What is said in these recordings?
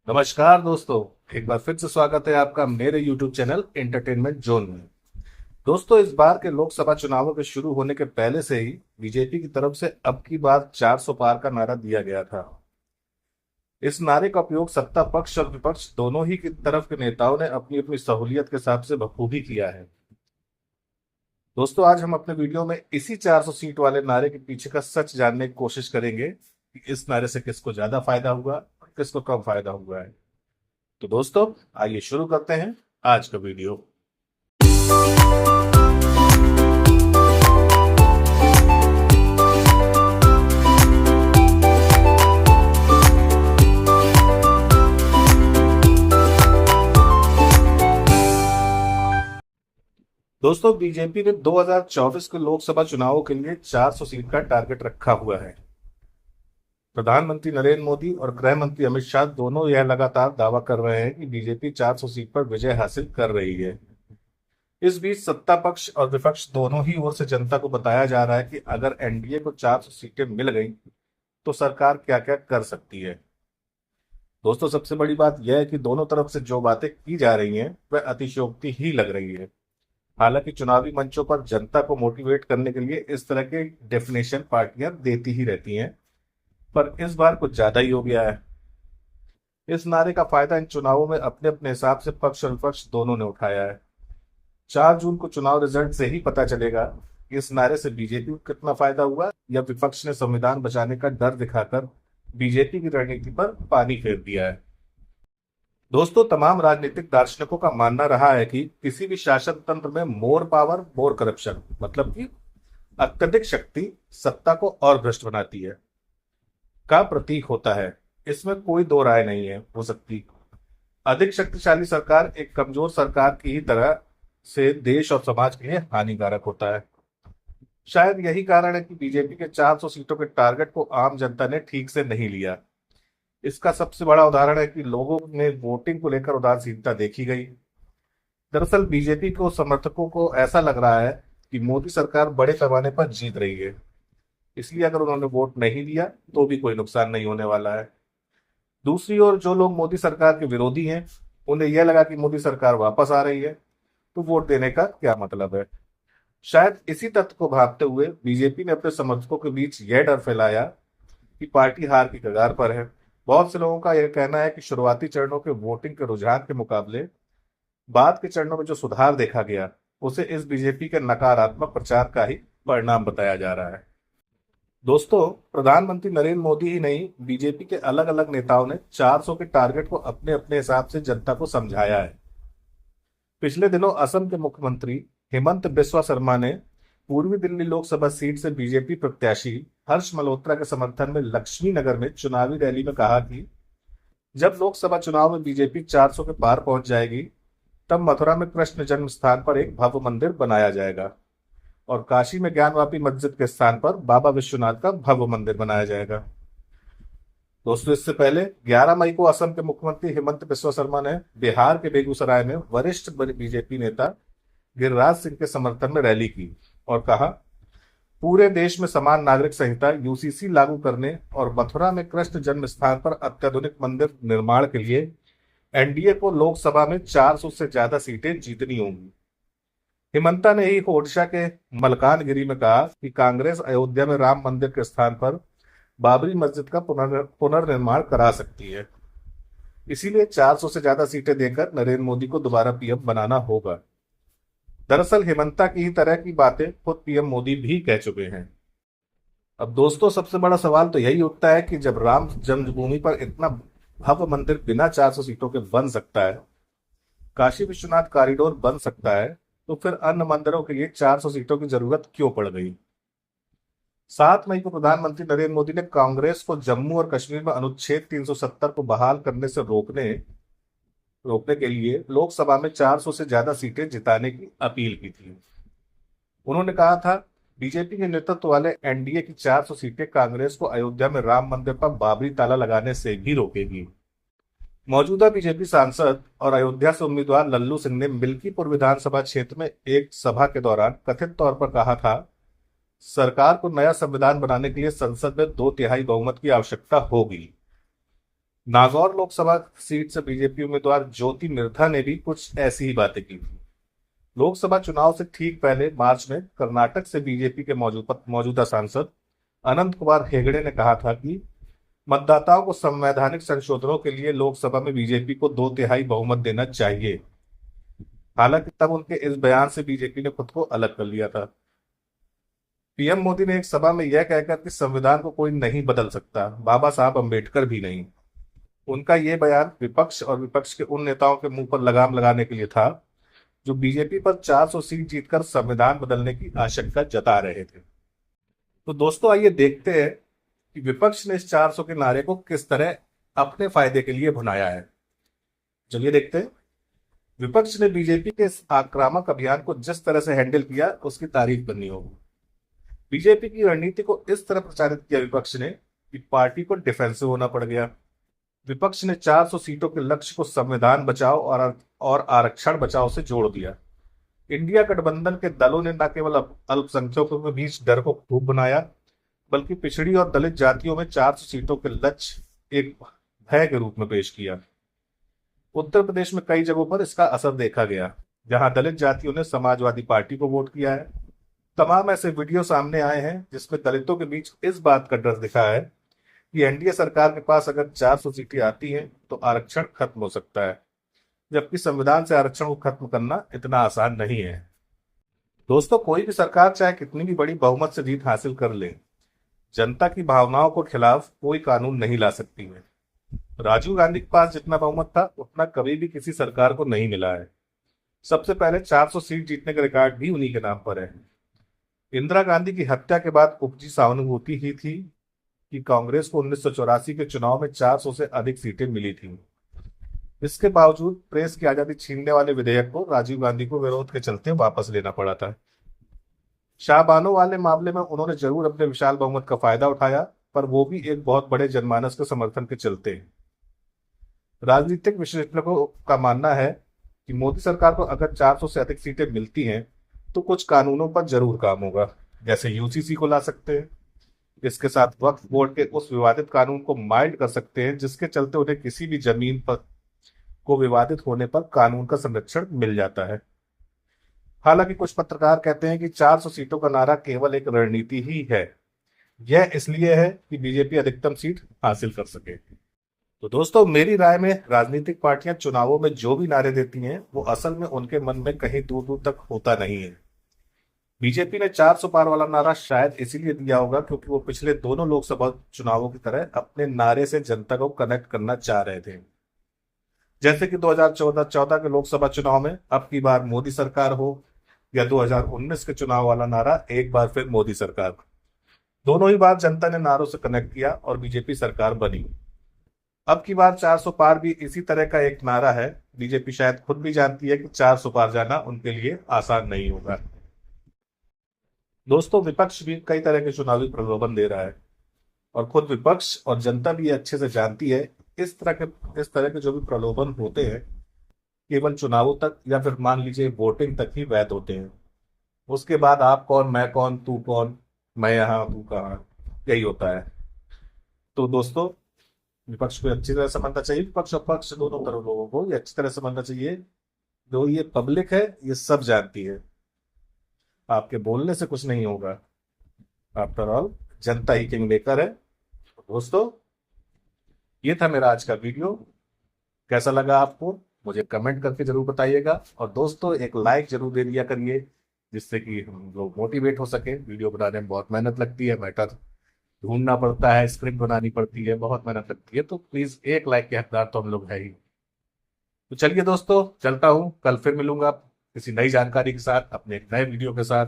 नमस्कार दोस्तों। एक बार फिर से स्वागत है आपका मेरे YouTube चैनल एंटरटेनमेंट जोन में। दोस्तों, इस बार के लोकसभा चुनावों के शुरू होने के पहले से ही बीजेपी की तरफ से अब की बार 400 पार का नारा दिया गया था। इस नारे का उपयोग सत्ता पक्ष और विपक्ष दोनों ही की तरफ के नेताओं ने अपनी अपनी सहूलियत के हिसाब से बखूबी किया है। दोस्तों, आज हम अपने वीडियो में इसी 400 सीट वाले नारे के पीछे का सच जानने की कोशिश करेंगे कि इस नारे से किसको ज्यादा फायदा हुआ और किसको कम फायदा हुआ है। तो दोस्तों, आइए शुरू करते हैं आज का वीडियो। दोस्तों, बीजेपी ने 2024 के लोकसभा चुनावों के लिए 400 सीट का टारगेट रखा हुआ है। प्रधानमंत्री नरेंद्र मोदी और गृह मंत्री अमित शाह दोनों यह लगातार दावा कर रहे हैं कि बीजेपी 400 सीट पर विजय हासिल कर रही है। इस बीच सत्ता पक्ष और विपक्ष दोनों ही ओर से जनता को बताया जा रहा है कि अगर एनडीए को 400 सीटें मिल गई तो सरकार क्या क्या कर सकती है। दोस्तों, सबसे बड़ी बात यह है कि दोनों तरफ से जो बातें की जा रही हैं वह अतिशयोक्ति ही लग रही है। हालांकि चुनावी मंचों पर जनता को मोटिवेट करने के लिए इस तरह के डेफिनेशन पार्टियां देती ही रहती हैं, पर इस बार कुछ ज्यादा ही हो गया है। इस नारे का फायदा इन चुनावों में अपने अपने हिसाब से पक्ष और विपक्ष दोनों ने उठाया है। 4 जून को चुनाव रिजल्ट से ही पता चलेगा कि इस नारे से बीजेपी को कितना फायदा हुआ या विपक्ष ने संविधान बचाने का डर दिखाकर बीजेपी की रणनीति पर पानी फेर दिया है। दोस्तों, तमाम राजनीतिक दार्शनिकों का मानना रहा है कि किसी भी शासन तंत्र में मोर पावर मोर करप्शन, मतलब कि अत्यधिक शक्ति सत्ता को और भ्रष्ट बनाती है, का प्रतीक होता है। इसमें कोई दो राय नहीं है हो सकती। अधिक शक्तिशाली सरकार एक कमजोर सरकार की ही तरह से देश और समाज के लिए हानिकारक होता है। शायद यही कारण है कि बीजेपी के 400 सीटों के टारगेट को आम जनता ने ठीक से नहीं लिया। इसका सबसे बड़ा उदाहरण है कि लोगों ने वोटिंग को लेकर उदासीनता देखी गई। दरअसल बीजेपी को समर्थकों को ऐसा लग रहा है कि मोदी सरकार बड़े पैमाने पर जीत रही है, इसलिए अगर उन्होंने वोट नहीं दिया तो भी कोई नुकसान नहीं होने वाला है। दूसरी ओर जो लोग मोदी सरकार के विरोधी हैं, उन्हें यह लगा कि मोदी सरकार वापस आ रही है तो वोट देने का क्या मतलब है। शायद इसी तथ्य को भांपते हुए बीजेपी ने अपने समर्थकों के बीच यह डर फैलाया कि पार्टी हार की कगार पर है। बहुत से लोगों का यह कहना है कि शुरुआती चरणों के वोटिंग के रुझान के मुकाबले बाद के चरणों में जो सुधार देखा गया उसे इस बीजेपी के नकारात्मक प्रचार का ही परिणाम बताया जा रहा है। दोस्तों, प्रधानमंत्री नरेंद्र मोदी ही नहीं, बीजेपी के अलग अलग नेताओं ने 400 के टारगेट को अपने अपने हिसाब से जनता को समझाया है। पिछले दिनों असम के मुख्यमंत्री हेमंत बिस्वा शर्मा ने पूर्वी दिल्ली लोकसभा सीट से बीजेपी प्रत्याशी हर्ष मल्होत्रा के समर्थन में लक्ष्मी नगर में चुनावी रैली में कहा कि जब लोकसभा चुनाव में बीजेपी 400 के पार पहुंच जाएगी तब मथुरा में कृष्ण जन्म स्थान पर एक भव्य मंदिर बनाया जाएगा और काशी में ज्ञानवापी मस्जिद के स्थान पर बाबा विश्वनाथ का भव्य मंदिर बनाया जाएगा। दोस्तों, इससे पहले 11 मई को असम के मुख्यमंत्री हेमंत बिस्वा शर्मा ने बिहार के बेगूसराय में वरिष्ठ बीजेपी नेता गिरिराज सिंह के समर्थन में रैली की और कहा, पूरे देश में समान नागरिक संहिता यूसीसी लागू करने और मथुरा में कृष्ण जन्म स्थान पर अत्याधुनिक मंदिर निर्माण के लिए एनडीए को लोकसभा में 400 से ज्यादा सीटें जीतनी होंगी। हिमंता ने ही ओडिशा के मलकानगिरी में कहा कि कांग्रेस अयोध्या में राम मंदिर के स्थान पर बाबरी मस्जिद का पुनर्निर्माण करा सकती है, इसीलिए 400 से ज्यादा सीटें देकर नरेंद्र मोदी को दोबारा पीएम बनाना होगा। दरअसल हिमंता की ही तरह की बातें खुद पीएम मोदी भी कह चुके हैं। अब दोस्तों, सबसे बड़ा सवाल तो यही उठता है कि जब राम जन्मभूमि पर इतना भव्य मंदिर बिना 400 सीटों के बन सकता है, काशी विश्वनाथ कॉरिडोर बन सकता है, तो फिर अन्य मंदिरों के लिए 400 सीटों की जरूरत क्यों पड़ गई। 7 मई को प्रधानमंत्री नरेंद्र मोदी ने कांग्रेस को जम्मू और कश्मीर में अनुच्छेद 370 को बहाल करने से रोकने के लिए लोकसभा में 400 से ज्यादा सीटें जिताने की अपील की थी। उन्होंने कहा था, बीजेपी के नेतृत्व वाले एनडीए की 400 सीटें कांग्रेस को अयोध्या में राम मंदिर पर बाबरी ताला लगाने से भी रोकेगी। मौजूदा बीजेपी सांसद और अयोध्या से उम्मीदवार लल्लू सिंह ने मिल्कीपुर विधानसभा क्षेत्र में एक सभा के दौरान कथित तौर पर कहा था, सरकार को नया संविधान बनाने के लिए संसद में 2/3 बहुमत की आवश्यकता होगी। नागौर लोकसभा सीट से बीजेपी उम्मीदवार ज्योति मिर्धा ने भी कुछ ऐसी ही बातें की थी। लोकसभा चुनाव से ठीक पहले मार्च में कर्नाटक से बीजेपी के मौजूदा सांसद अनंत कुमार हेगड़े ने कहा था कि मतदाताओं को संवैधानिक संशोधनों के लिए लोकसभा में बीजेपी को 2/3 बहुमत देना चाहिए। हालांकि तब उनके इस बयान से बीजेपी ने खुद को अलग कर लिया था। पीएम मोदी ने एक सभा में यह कहकर कि संविधान को कोई नहीं बदल सकता, बाबा साहब अंबेडकर भी नहीं। उनका यह बयान विपक्ष और विपक्ष के उन नेताओं के मुंह पर लगाम लगाने के लिए था जो बीजेपी पर 400 सीट जीतकर संविधान बदलने की आशंका जता रहे थे। तो दोस्तों आइए देखते हैं कि विपक्ष ने इस 400 के नारे को किस तरह अपने फायदे के लिए भुनाया है। चलिए देखते हैं। विपक्ष ने बीजेपी के इस आक्रामक अभियान को जिस तरह से हैंडल किया उसकी तारीफ करनी होगी। बीजेपी की रणनीति को इस तरह प्रचारित किया विपक्ष ने कि पार्टी को डिफेंसिव होना पड़ गया। विपक्ष ने 400 सीटों के लक्ष्य को संविधान बचाओ और आरक्षण बचाओ से जोड़ दिया। इंडिया गठबंधन के दलों ने न केवल अल्पसंख्यकों के बीच डर को खूब बनाया, बल्कि पिछड़ी और दलित जातियों में 400 सीटों के लक्ष्य एक भय के रूप में पेश किया। उत्तर प्रदेश में कई जगहों पर इसका असर देखा गया, जहां दलित जातियों ने समाजवादी पार्टी को वोट किया है। तमाम ऐसे वीडियो सामने आए हैं जिसमें दलितों के बीच इस बात का डर दिखा है कि एनडीए सरकार के पास अगर 400 सीटें आती हैं तो आरक्षण खत्म हो सकता है, जबकि संविधान से आरक्षण को खत्म करना इतना आसान नहीं है। दोस्तों, कोई भी सरकार चाहे कितनी भी बड़ी बहुमत से जीत हासिल कर ले, जनता की भावनाओं के खिलाफ कोई कानून नहीं ला सकती है। राजीव गांधी के पास जितना बहुमत था उतना कभी भी किसी सरकार को नहीं मिला है। सबसे पहले 400 सीट जीतने का रिकॉर्ड भी उन्हीं के नाम पर है। इंदिरा गांधी की हत्या के बाद उपजी सहानुभूति ही थी कि कांग्रेस को 1984 के चुनाव में 400 से अधिक सीटें मिली थी। इसके बावजूद प्रेस की आजादी छीनने वाले विधेयक को राजीव गांधी को विरोध के चलते वापस लेना पड़ा था। शाहबानो वाले मामले में उन्होंने जरूर अपने विशाल बहुमत का फायदा उठाया, पर वो भी एक बहुत बड़े जनमानस के समर्थन के चलते। राजनीतिक विश्लेषकों का मानना है कि मोदी सरकार को अगर 400 से अधिक सीटें मिलती हैं तो कुछ कानूनों पर जरूर काम होगा, जैसे यूसीसी को ला सकते हैं। इसके साथ वक्फ बोर्ड के उस विवादित कानून को माइल्ड कर सकते हैं जिसके चलते उन्हें किसी भी जमीन पर को विवादित होने पर कानून का संरक्षण मिल जाता है। हालांकि कुछ पत्रकार कहते हैं कि 400 सीटों का नारा केवल एक रणनीति ही है। यह इसलिए है कि बीजेपी अधिकतम सीट हासिल कर सके। तो दोस्तों, मेरी राय में राजनीतिक पार्टियां चुनावों में जो भी नारे देती हैं वो असल में उनके मन में कहीं दूर दूर तक होता नहीं है। बीजेपी ने 400 पार वाला नारा शायद इसीलिए दिया होगा क्योंकि वो पिछले दोनों लोकसभा चुनावों की तरह अपने नारे से जनता को कनेक्ट करना चाह रहे थे। जैसे कि 2014 के लोकसभा चुनाव में अब की बार मोदी सरकार हो, या 2019 के चुनाव वाला नारा एक बार फिर मोदी सरकार। दोनों ही बार जनता ने नारों से कनेक्ट किया और बीजेपी सरकार बनी। अब की बार 400 पार भी इसी तरह का एक नारा है। बीजेपी शायद खुद भी जानती है कि 400 पार जाना उनके लिए आसान नहीं होगा। दोस्तों, विपक्ष भी कई तरह के चुनावी प्रलोभन दे रहा है और खुद विपक्ष और जनता भी अच्छे से जानती है इस तरह के जो भी प्रलोभन होते हैं केवल चुनावों तक या फिर मान लीजिए वोटिंग तक ही वैध होते हैं। उसके बाद आप कौन, मैं कौन, तू कौन, मैं यहाँ तू कहाँ, यही होता है। तो दोस्तों, विपक्ष को अच्छी तरह समझना चाहिए, विपक्ष और पक्ष दोनों तरफ लोगों को ये अच्छी तरह समझना चाहिए। जो ये पब्लिक है ये सब जानती है, आपके बोलने से कुछ नहीं होगा। आफ्टर ऑल जनता ही किंग मेकर है। दोस्तों, ये था मेरा आज का वीडियो। कैसा लगा आपको मुझे कमेंट करके जरूर बताइएगा, और दोस्तों एक लाइक जरूर दे दिया करिए जिससे कि हम लोग मोटिवेट हो सके। वीडियो बनाने में बहुत मेहनत लगती है, मैटर ढूंढना पड़ता है, स्क्रिप्ट बनानी पड़ती है, बहुत मेहनत लगती है, तो प्लीज एक लाइक के हकदार तो हम लोग है ही। तो चलिए दोस्तों, चलता हूँ। कल फिर मिलूंगा किसी नई जानकारी के साथ, अपने एक नए वीडियो के साथ,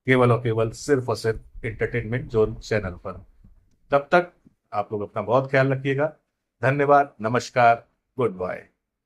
केवल और केवल सिर्फ और सिर्फ एंटरटेनमेंट जोन चैनल पर। तब तक आप लोग अपना बहुत ख्याल रखिएगा। धन्यवाद, नमस्कार, गुड बाय।